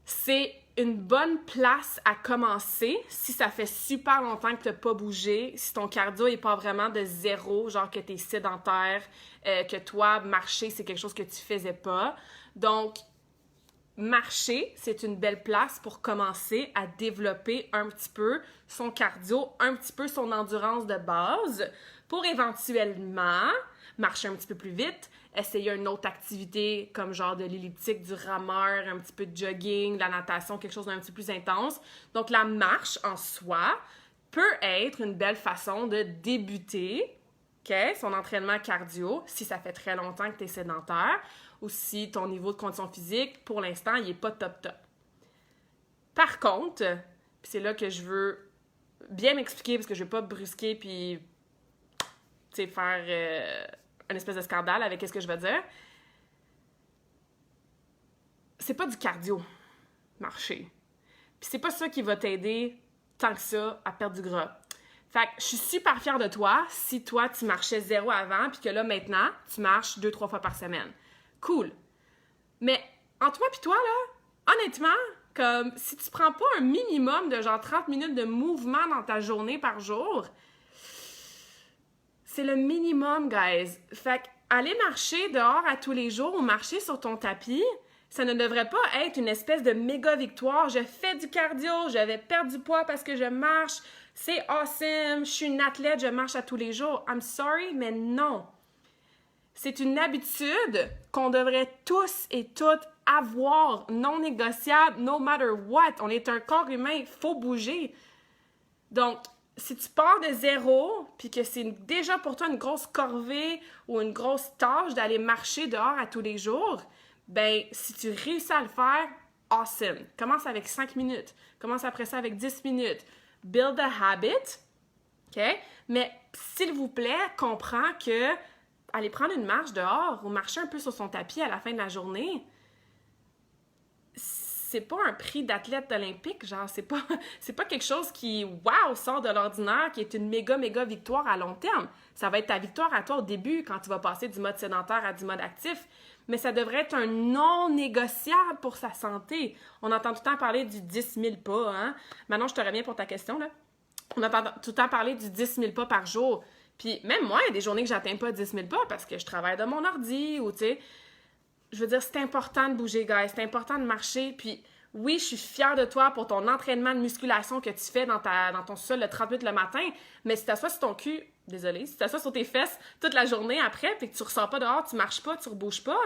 c'est une bonne place à commencer si ça fait super longtemps que tu n'as pas bougé, si ton cardio n'est pas vraiment de zéro, genre que tu es sédentaire, que toi, marcher, c'est quelque chose que tu faisais pas. Donc, marcher, c'est une belle place pour commencer à développer un petit peu son cardio, un petit peu son endurance de base pour éventuellement marcher un petit peu plus vite, essayer une autre activité comme genre de l'elliptique, du rameur, un petit peu de jogging, de la natation, quelque chose d'un petit peu plus intense. Donc, la marche en soi peut être une belle façon de débuter son entraînement cardio si ça fait très longtemps que tu es sédentaire ou si ton niveau de condition physique, pour l'instant, il n'est pas top. Par contre, puis c'est là que je veux bien m'expliquer parce que je ne veux pas brusquer puis faire une espèce de scandale avec ce que je veux dire. C'est pas du cardio, marcher. Puis c'est pas ça qui va t'aider tant que ça à perdre du gras. Fait que je suis super fière de toi si toi, tu marchais 0 avant puis que là, maintenant, tu marches 2-3 fois par semaine. Cool. Mais entre moi puis toi, là, honnêtement, comme si tu prends pas un minimum de genre 30 minutes de mouvement dans ta journée par jour, c'est le minimum, guys. Fait aller marcher dehors à tous les jours ou marcher sur ton tapis, ça ne devrait pas être une espèce de méga victoire. Je fais du cardio, je vais perdre du poids parce que je marche. C'est awesome, je suis une athlète, je marche à tous les jours. I'm sorry, mais non. C'est une habitude qu'on devrait tous et toutes avoir, non négociable, no matter what. On est un corps humain, il faut bouger. Donc, si tu pars de zéro, puis que c'est déjà pour toi une grosse corvée ou une grosse tâche d'aller marcher dehors à tous les jours, ben si tu réussis à le faire, awesome. Commence avec 5 minutes. Commence après ça avec 10 minutes. Build a habit, OK? Mais s'il vous plaît, comprends que aller prendre une marche dehors ou marcher un peu sur son tapis à la fin de la journée, c'est pas un prix d'athlète olympique, genre, c'est pas quelque chose qui, wow, sort de l'ordinaire, qui est une méga victoire à long terme. Ça va être ta victoire à toi au début, quand tu vas passer du mode sédentaire à du mode actif, mais ça devrait être un non négociable pour sa santé. On entend tout le temps parler du 10 000 pas, hein? Maintenant, je te reviens pour ta question, là. On entend tout le temps parler du 10 000 pas par jour. Puis même moi, il y a des journées que j'atteins pas 10 000 pas parce que je travaille de mon ordi ou, tu sais, je veux dire, c'est important de bouger, guys. C'est important de marcher. Puis oui, je suis fière de toi pour ton entraînement de musculation que tu fais dans ton sol le 30 minutes le matin. Mais si tu t'assois sur ton cul, désolé, si tu t'assois sur tes fesses toute la journée après puis que tu ressors pas dehors, tu marches pas, tu rebouges pas,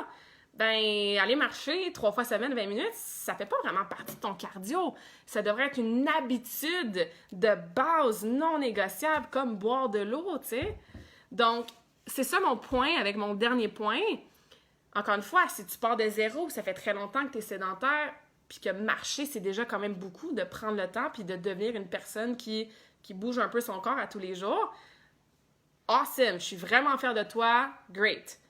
ben aller marcher 3 fois semaine, 20 minutes, ça fait pas vraiment partie de ton cardio. Ça devrait être une habitude de base non négociable comme boire de l'eau, tu sais. Donc, c'est ça mon point avec mon dernier point. Encore une fois, si tu pars de zéro, ça fait très longtemps que tu es sédentaire, puis que marcher, c'est déjà quand même beaucoup, de prendre le temps puis de devenir une personne qui bouge un peu son corps à tous les jours. Awesome! Je suis vraiment fière de toi. Great!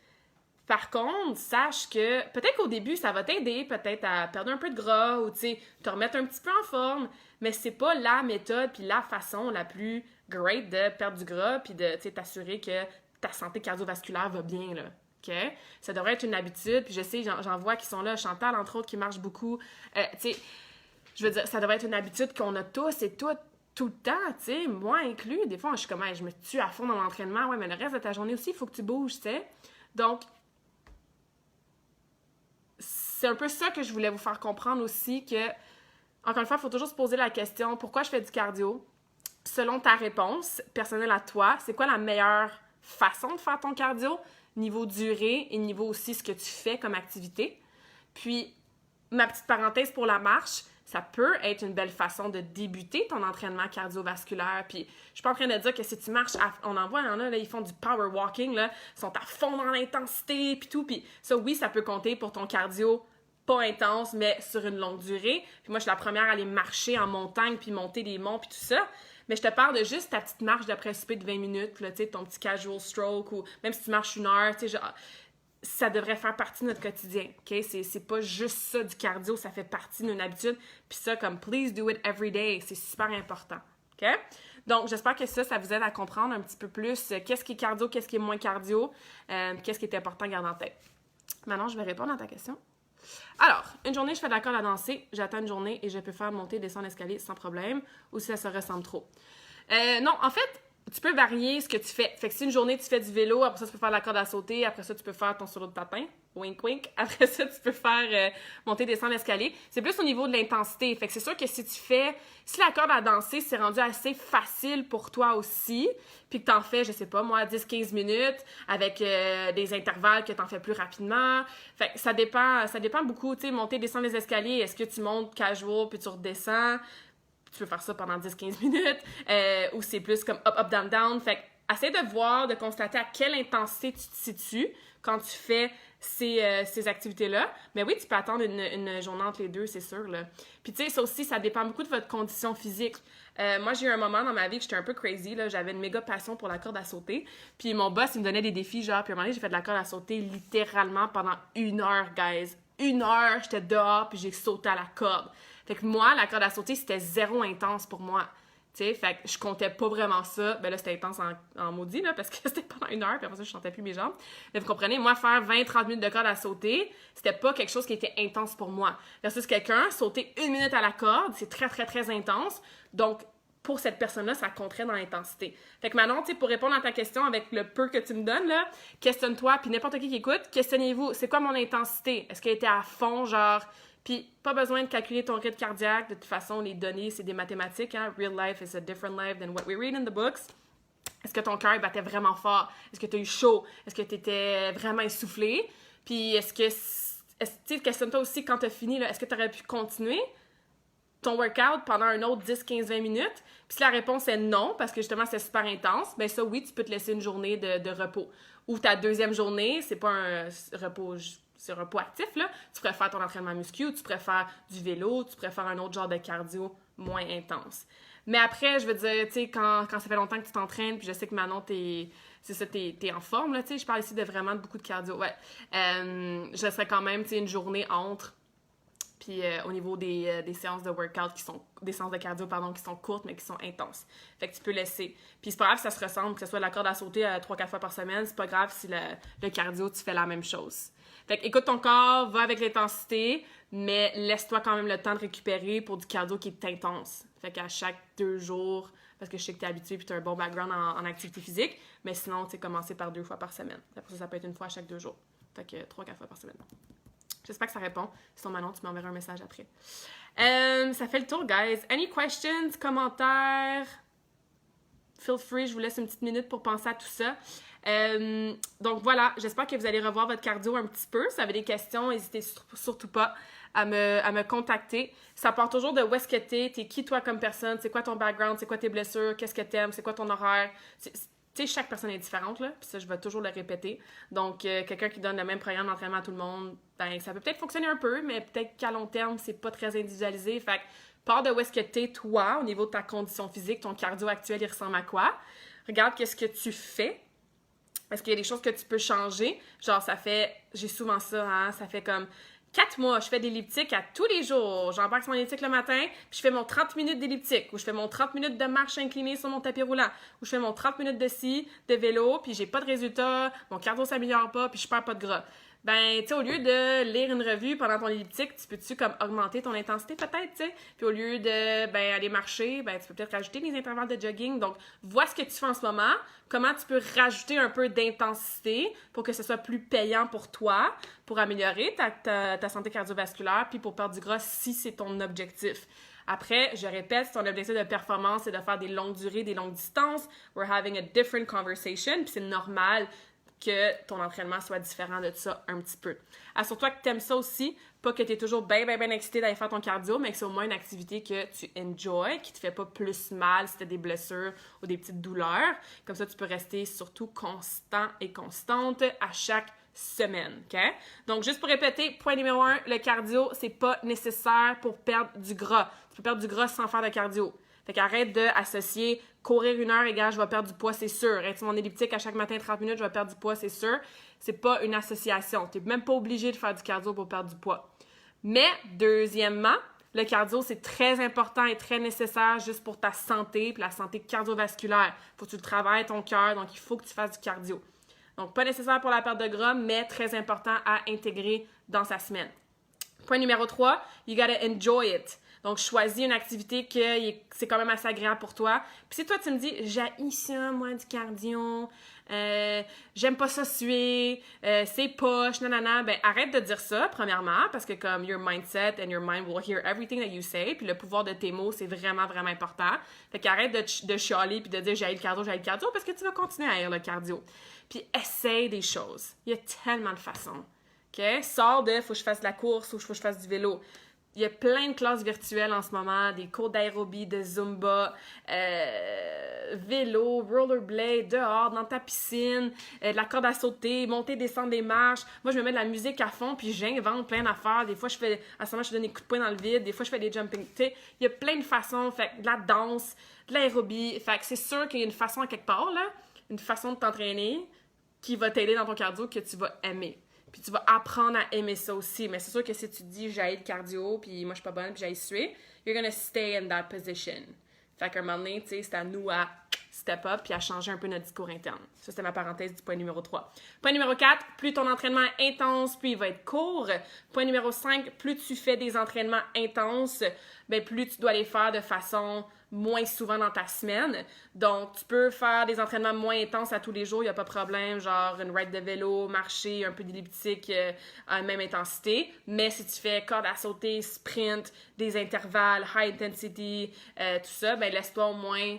Par contre, sache que peut-être qu'au début, ça va t'aider peut-être à perdre un peu de gras ou te remettre un petit peu en forme, mais c'est pas la méthode puis la façon la plus great de perdre du gras puis de t'assurer que ta santé cardiovasculaire va bien, là. OK? Ça devrait être une habitude. Puis je sais, j'en vois qui sont là. Chantal, entre autres, qui marche beaucoup. Tu sais, je veux dire, ça devrait être une habitude qu'on a tous et toutes tout le temps, tu sais, moi inclus. Des fois, je suis comme, hey, je me tue à fond dans l'entraînement. Ouais, mais le reste de ta journée aussi, il faut que tu bouges, tu sais. Donc, c'est un peu ça que je voulais vous faire comprendre aussi, que, encore une fois, il faut toujours se poser la question, pourquoi je fais du cardio? Selon ta réponse personnelle à toi, c'est quoi la meilleure façon de faire ton cardio? Niveau durée et niveau aussi ce que tu fais comme activité. Puis, ma petite parenthèse pour la marche, ça peut être une belle façon de débuter ton entraînement cardiovasculaire. Puis, je suis pas en train de dire que si tu marches, on en voit, il y en a, là, ils font du power walking, là, ils sont à fond dans l'intensité, puis tout. Puis ça, oui, ça peut compter pour ton cardio pas intense, mais sur une longue durée. Puis moi, je suis la première à aller marcher en montagne, puis monter des monts, puis tout ça. Mais je te parle de juste ta petite marche d'après-souper de 20 minutes, là, tu sais, ton petit casual stroke, ou même si tu marches 1 heure, tu sais, genre, ça devrait faire partie de notre quotidien, OK? C'est pas juste ça du cardio, ça fait partie d'une habitude. Puis ça, comme, please do it every day, c'est super important, OK? Donc, j'espère que ça vous aide à comprendre un petit peu plus qu'est-ce qui est cardio, qu'est-ce qui est moins cardio, qu'est-ce qui est important à garder en tête. Maintenant, je vais répondre à ta question. Alors, une journée, je fais de la corde à danser, j'attends une journée et je peux faire monter et descendre l'escalier sans problème, ou si ça se ressemble trop. Non, en fait, tu peux varier ce que tu fais. Fait que si une journée, tu fais du vélo, après ça, tu peux faire de la corde à sauter, après ça, tu peux faire ton solo de patin, wink wink, après ça, tu peux faire monter, descendre l'escalier. C'est plus au niveau de l'intensité. Fait que c'est sûr que si la corde à danser, c'est rendu assez facile pour toi aussi, puis que t'en fais, je sais pas, moi, 10-15 minutes, avec des intervalles que t'en fais plus rapidement. Fait que ça dépend beaucoup, tu sais, monter, descendre les escaliers, est-ce que tu montes casual, puis tu redescends? Tu peux faire ça pendant 10-15 minutes, ou c'est plus comme up, up, down, down. Fait que, essaie de voir, de constater à quelle intensité tu te situes quand tu fais ces activités-là. Mais oui, tu peux attendre une journée entre les deux, c'est sûr, là. Puis tu sais, ça aussi, ça dépend beaucoup de votre condition physique. Moi, j'ai eu un moment dans ma vie que j'étais un peu crazy, là. J'avais une méga passion pour la corde à sauter. Puis mon boss, il me donnait des défis, genre, puis à un moment donné, j'ai fait de la corde à sauter littéralement pendant 1 heure, guys. 1 heure, j'étais dehors, puis j'ai sauté à la corde. Fait que moi, la corde à sauter, c'était zéro intense pour moi. Tu sais, fait que je comptais pas vraiment ça. Ben là, c'était intense en maudit, là, parce que c'était pendant 1 heure, puis après ça, je sentais plus mes jambes. Mais vous comprenez, moi, faire 20-30 minutes de corde à sauter, c'était pas quelque chose qui était intense pour moi. Versus quelqu'un, sauter 1 minute à la corde, c'est très, très, très intense. Donc, pour cette personne-là, ça compterait dans l'intensité. Fait que maintenant, tu sais, pour répondre à ta question avec le peu que tu me donnes, là, questionne-toi, puis n'importe qui écoute, questionnez-vous, c'est quoi mon intensité? Est-ce qu'elle était à fond, genre... Puis, pas besoin de calculer ton rythme cardiaque. De toute façon, les données, c'est des mathématiques. Hein? Real life is a different life than what we read in the books. Est-ce que ton cœur battait vraiment fort? Est-ce que tu as eu chaud? Est-ce que tu étais vraiment essoufflé? Puis, tu questionne-toi aussi quand tu as fini, là, est-ce que tu aurais pu continuer ton workout pendant un autre 10, 15, 20 minutes? Puis si la réponse est non, parce que justement, c'est super intense, bien ça, oui, tu peux te laisser une journée de repos. Ou ta deuxième journée, c'est pas un repos... C'est un repos actif, là. Tu préfères ton entraînement muscu, tu préfères du vélo, tu préfères un autre genre de cardio moins intense. Mais après, je veux dire, tu sais, quand ça fait longtemps que tu t'entraînes, puis je sais que Manon, t'es en forme, là, tu sais, je parle ici de vraiment beaucoup de cardio, ouais. Je laisserais quand même, tu sais, une journée entre, puis au niveau des séances de workout qui sont, des séances de cardio, pardon, qui sont courtes, mais qui sont intenses. Fait que tu peux laisser. Puis c'est pas grave si ça se ressemble, que ce soit la corde à sauter 3-4 fois par semaine, c'est pas grave si le cardio, tu fais la même chose. Fait que écoute ton corps, va avec l'intensité, mais laisse-toi quand même le temps de récupérer pour du cardio qui est intense. Fait qu'à chaque 2 jours, parce que je sais que t'es habitué puis t'as un bon background en activité physique, mais sinon, tu sais, commencer par 2 fois par semaine. Après ça peut être 1 fois à chaque 2 jours. Fait que 3-4 fois par semaine. J'espère que ça répond. Sinon, Manon, tu m'enverras un message après. Ça fait le tour, guys. Any questions, commentaires? Feel free, je vous laisse une petite minute pour penser à tout ça. Donc voilà, j'espère que vous allez revoir votre cardio un petit peu. Si vous avez des questions, n'hésitez surtout pas à me contacter. Ça part toujours de où est-ce que t'es qui toi comme personne, c'est quoi ton background, c'est quoi tes blessures, qu'est-ce que t'aimes, c'est quoi ton horaire. Tu sais, chaque personne est différente, là, puis ça, je vais toujours le répéter. Donc, quelqu'un qui donne le même programme d'entraînement à tout le monde, ben ça peut peut-être fonctionner un peu, mais peut-être qu'à long terme, c'est pas très individualisé. Fait que, pars de où est-ce que t'es, toi, au niveau de ta condition physique, ton cardio actuel, il ressemble à quoi? Regarde qu'est-ce que tu fais. Est-ce qu'il y a des choses que tu peux changer? Genre, j'ai souvent ça, hein, ça fait comme 4 mois, je fais de l'elliptique à tous les jours. J'embarque sur mon elliptique le matin, puis je fais mon 30 minutes d'elliptique, ou je fais mon 30 minutes de marche inclinée sur mon tapis roulant, ou je fais mon 30 minutes de vélo, puis j'ai pas de résultat, mon cardio s'améliore pas, puis je perds pas de gras. Ben, tu sais, au lieu de lire une revue pendant ton elliptique, tu peux-tu comme augmenter ton intensité peut-être, tu sais? Puis au lieu de, ben, aller marcher, ben, tu peux peut-être rajouter des intervalles de jogging. Donc, vois ce que tu fais en ce moment, comment tu peux rajouter un peu d'intensité pour que ce soit plus payant pour toi, pour améliorer ta santé cardiovasculaire, puis pour perdre du gras si c'est ton objectif. Après, je répète, si ton objectif de performance, c'est de faire des longues durées, des longues distances, we're having a different conversation, puis c'est normal que ton entraînement soit différent de ça un petit peu. Assure-toi que tu aimes ça aussi, pas que tu es toujours bien excité d'aller faire ton cardio, mais que c'est au moins une activité que tu enjoy, qui te fait pas plus mal si tu as des blessures ou des petites douleurs. Comme ça, tu peux rester surtout constant et constante à chaque semaine, OK? Donc, juste pour répéter, point numéro 1, le cardio, c'est pas nécessaire pour perdre du gras. Tu peux perdre du gras sans faire de cardio. Fait qu'arrête d'associer courir 1 heure égale je vais perdre du poids, c'est sûr. Être mon elliptique à chaque matin 30 minutes, je vais perdre du poids, c'est sûr. C'est pas une association. Tu n'es même pas obligé de faire du cardio pour perdre du poids. Mais, deuxièmement, le cardio, c'est très important et très nécessaire juste pour ta santé et la santé cardiovasculaire. Il faut que tu travailles ton cœur, donc il faut que tu fasses du cardio. Donc, pas nécessaire pour la perte de gras, mais très important à intégrer dans sa semaine. Point numéro 3, you gotta enjoy it. Donc, choisis une activité que c'est quand même assez agréable pour toi. Puis si toi, tu me dis, j'haïs ça, moi, du cardio, j'aime pas ça suer, c'est poche, nanana, ben arrête de dire ça, premièrement, parce que comme your mindset and your mind will hear everything that you say, puis le pouvoir de tes mots, c'est vraiment, vraiment important. Fait qu'arrête de chialer puis de dire j'haïs le cardio, parce que tu vas continuer à haïr le cardio. Puis essaye des choses. Il y a tellement de façons. OK? Sors de « faut que je fasse de la course » ou « faut que je fasse du vélo ». Il y a plein de classes virtuelles en ce moment, des cours d'aérobie, de zumba, vélo, rollerblade, dehors, dans ta piscine, de la corde à sauter, monter, descendre des marches. Moi, je me mets de la musique à fond, puis j'invente plein d'affaires. Des fois, à ce moment, je donne des coups de poing dans le vide. Des fois, je fais des jumping. Tu sais, il y a plein de façons. Fait de la danse, de l'aérobie. Fait que c'est sûr qu'il y a une façon à quelque part, là, une façon de t'entraîner qui va t'aider dans ton cardio que tu vas aimer. Puis tu vas apprendre à aimer ça aussi. Mais c'est sûr que si tu dis j'haïs le cardio, puis moi je suis pas bonne, puis j'haïs suer, you're gonna stay in that position. Fait qu'à un moment donné, tu sais, c'est à nous à step up puis à changer un peu notre discours interne. Ça, c'était ma parenthèse du point numéro 3. Point numéro 4, plus ton entraînement est intense, plus il va être court. Point numéro 5, plus tu fais des entraînements intenses, bien, plus tu dois les faire de façon moins souvent dans ta semaine. Donc, tu peux faire des entraînements moins intenses à tous les jours, il n'y a pas de problème, genre une ride de vélo, marcher, un peu d'elliptique à la même intensité. Mais si tu fais corde à sauter, sprint, des intervalles, high intensity, tout ça, ben laisse-toi au moins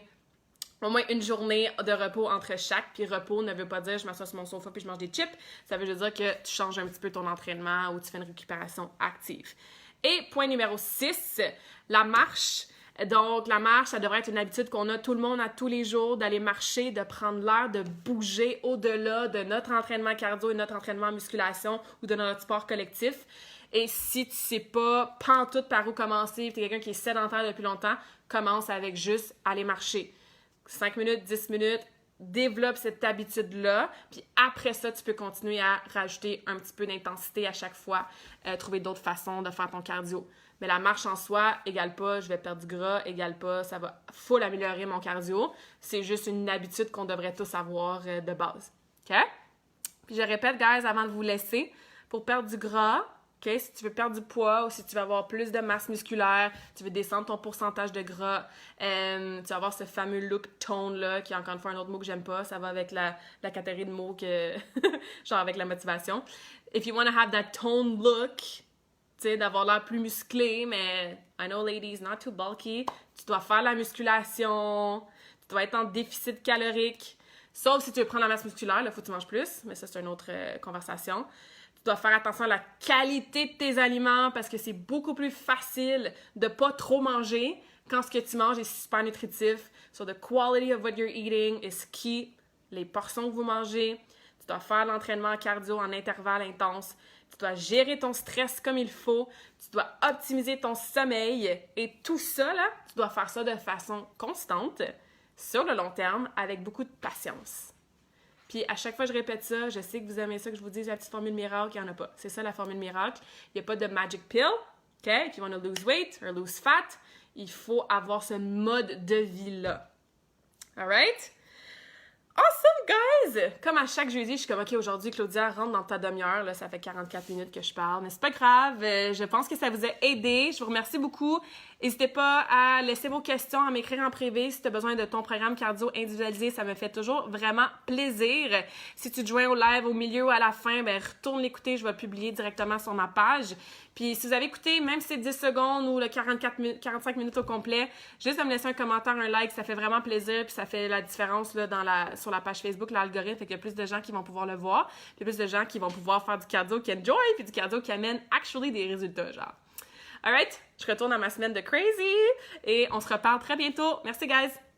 une journée de repos entre chaque. Puis repos ne veut pas dire je m'assois sur mon sofa puis je mange des chips. Ça veut juste dire que tu changes un petit peu ton entraînement ou tu fais une récupération active. Et point numéro 6, la marche. Donc, la marche, ça devrait être une habitude qu'on a tout le monde à tous les jours, d'aller marcher, de prendre l'air, de bouger au-delà de notre entraînement cardio et notre entraînement en musculation ou de notre sport collectif. Et si tu sais pas pantoute par où commencer, tu es quelqu'un qui est sédentaire depuis longtemps, commence avec juste aller marcher. 5 minutes, 10 minutes, développe cette habitude-là, puis après ça, tu peux continuer à rajouter un petit peu d'intensité à chaque fois, trouver d'autres façons de faire ton cardio. Mais la marche en soi égale pas je vais perdre du gras, égale pas ça va full améliorer mon cardio. C'est juste une habitude qu'on devrait tous avoir de base. OK? Puis je répète, guys, avant de vous laisser, pour perdre du gras, OK, si tu veux perdre du poids ou si tu veux avoir plus de masse musculaire, tu veux descendre ton pourcentage de gras, tu vas avoir ce fameux look tone-là, qui est encore une fois un autre mot que j'aime pas, ça va avec la catégorie de mots que, genre avec la motivation. If you want to have that tone look, tu sais, d'avoir l'air plus musclé, mais I know ladies, not too bulky, tu dois faire la musculation, tu dois être en déficit calorique, sauf si tu veux prendre la masse musculaire, là, faut que tu manges plus, mais ça, c'est une autre conversation. Tu dois faire attention à la qualité de tes aliments parce que c'est beaucoup plus facile de pas trop manger quand ce que tu manges est super nutritif. So the quality of what you're eating is key. Les portions que vous mangez. Tu dois faire l'entraînement cardio en intervalle intense. Tu dois gérer ton stress comme il faut. Tu dois optimiser ton sommeil. Et tout ça, là, tu dois faire ça de façon constante, sur le long terme, avec beaucoup de patience. Puis à chaque fois que je répète ça, je sais que vous aimez ça, que je vous dise la petite formule miracle, il n'y en a pas. C'est ça la formule miracle. Il n'y a pas de magic pill, OK? If you want to lose weight or lose fat, il faut avoir ce mode de vie-là. Alright? Awesome, guys! Comme à chaque jeudi, je suis comme, OK, aujourd'hui, Claudia, rentre dans ta demi-heure. Là, ça fait 44 minutes que je parle, mais c'est pas grave. Je pense que ça vous a aidé. Je vous remercie beaucoup. N'hésitez pas à laisser vos questions, à m'écrire en privé si tu as besoin de ton programme cardio individualisé. Ça me fait toujours vraiment plaisir. Si tu te joins au live au milieu ou à la fin, ben retourne l'écouter. Je vais le publier directement sur ma page. Puis si vous avez écouté, même si c'est 10 secondes ou le 45 minutes au complet, juste à me laisser un commentaire, un like, ça fait vraiment plaisir. Puis ça fait la différence là, sur la page Facebook, l'algorithme. Fait qu'il y a plus de gens qui vont pouvoir le voir. Puis plus de gens qui vont pouvoir faire du cardio qui enjoy, puis du cardio qui amène actually des résultats, genre. Alright, je retourne à ma semaine de crazy et on se reparle très bientôt. Merci, guys!